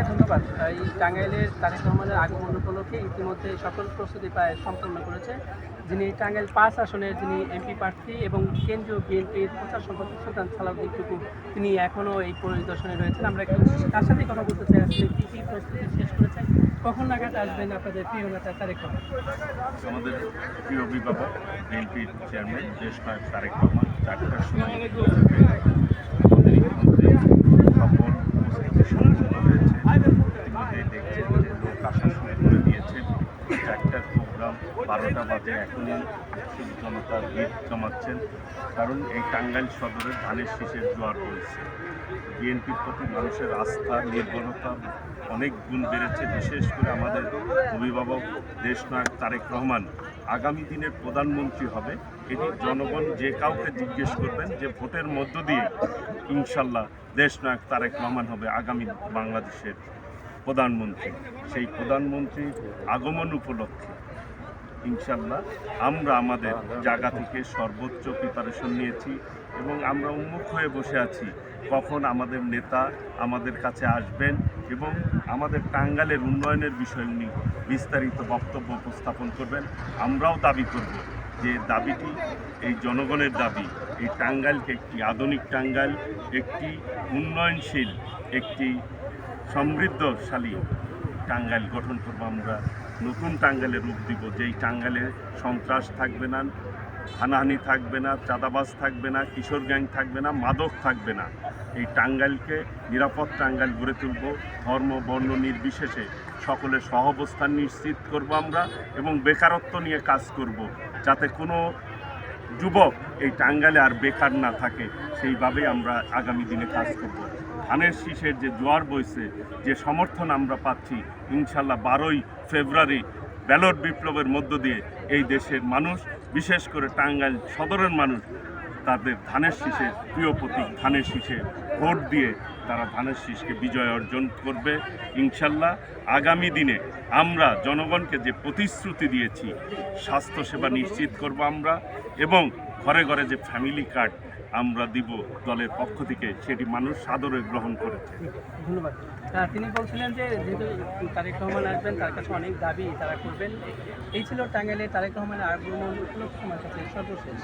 ধন্যবাদ। এই টাঙ্গাইলের তারেক রহমানের আগমন উপলক্ষে ইতিমধ্যে সকল প্রস্তুতি প্রায় সম্পন্ন করেছে। যিনি টাঙ্গাইল ৫ আসনের যিনি এমপি প্রার্থী এবং কেন্দ্রীয় বিএনপির প্রচার সম্পাদক সুলতান সালাউদ্দিন টুকু, তিনি এখনও এই পরিদর্শনে রয়েছেন। আমরা একটু তার সাথেই কথা বলতে চাই, আসলে কী কী প্রস্তুতি শেষ করেছেন, কখন নাগাদ আসবেন আপনাদের প্রিয় নেতা তারেক রহমান? আমাদের প্রিয় অভিভাবক বিএনপির চেয়ারম্যান দেশ নায়ক তারেক রহমান ৪টার সময় আমাদের ইতিমধ্যে সকল উপস্থিতি সম্পন্ন হয়েছে। ইতিমধ্যে দেখছেন যে লোক আসা শুরু করে দিয়েছে। ৪টার প্রোগ্রাম ১২টা বাজে এখনই জনতা ভিড় জমাচ্ছেন, কারণ এই টাঙ্গাইল সদরের ধানের শীষের জোয়ার রয়েছে। বিএনপির প্রতি মানুষের আস্থা নির্ভরতা অনেক গুণ বেড়েছে। বিশেষ করে আমাদের অভিভাবক দেশনায়ক তারেক রহমান আগামী দিনের প্রধানমন্ত্রী হবে, এটি জনগণ যে কাউকে জিজ্ঞেস করবেন যে ভোটের মধ্য দিয়ে ইনশাল্লাহ দেশনায়ক তারেক রহমান হবে আগামী বাংলাদেশের প্রধানমন্ত্রী। সেই প্রধানমন্ত্রীর আগমন উপলক্ষে ইনশাল্লাহ আমরা আমাদের জায়গা থেকে সর্বোচ্চ প্রিপারেশন নিয়েছি এবং আমরা উন্মুখ হয়ে বসে আছি কখন আমাদের নেতা আমাদের কাছে আসবেন এবং আমাদের টাঙ্গাইলের উন্নয়নের বিষয় উনি বিস্তারিত বক্তব্য উপস্থাপন করবেন। আমরাও দাবি করব যে দাবিটি এই জনগণের দাবি, এই টাঙ্গাইলকে একটি আধুনিক টাঙ্গাইল, একটি উন্নয়নশীল, একটি সমৃদ্ধশালী টাঙ্গাইল গঠন করব। আমরা নতুন টাঙ্গাইলে রূপ দিব, যেই টাঙ্গাইলে সন্ত্রাস থাকবে না, হানাহানি থাকবে না, চাঁদাবাজ থাকবে না, কিশোর গ্যাং থাকবে না, মাদক থাকবে না। এই টাঙ্গাইলকে নিরাপদ টাঙ্গাইল গড়ে তুলব। ধর্ম বর্ণ নির্বিশেষে সকলের সহাবস্থান নিশ্চিত করব আমরা এবং বেকারত্ব নিয়ে কাজ করব, যাতে কোনো যুবক এই টাঙ্গাইলে আর বেকার না থাকে। সেইভাবেই আমরা আগামী দিনে কাজ করব। ধানের শীষের যে জোয়ার বইছে, যে সমর্থন আমরা পাচ্ছি, ইনশাল্লাহ 12ই ফেব্রুয়ারি ব্যালট বিপ্লবের মধ্য দিয়ে এই দেশের মানুষ, বিশেষ করে টাঙ্গাইল সদরের মানুষ, তাদের ধানের শীষের প্রিয় প্রতীক ধানের শীষে ভোট দিয়ে তারা ধানের শীষকে বিজয় অর্জন করবে ইনশাল্লাহ। আগামী দিনে আমরা জনগণকে যে প্রতিশ্রুতি দিয়েছি, স্বাস্থ্যসেবা নিশ্চিত করব আমরা এবং ঘরে ঘরে যে ফ্যামিলি কার্ড আমরা দিব দলের পক্ষ থেকে, সেটি মানুষ সাদরে গ্রহণ করেছে। ধন্যবাদ। তিনি বলছিলেন যে যেহেতু তারেক রহমান আসবেন, তার কাছে অনেক দাবি তারা করবেন। এই ছিল টাঙ্গাইলে তারেক রহমানের আগমন উপলক্ষে আমার কাছে সর্বশেষ।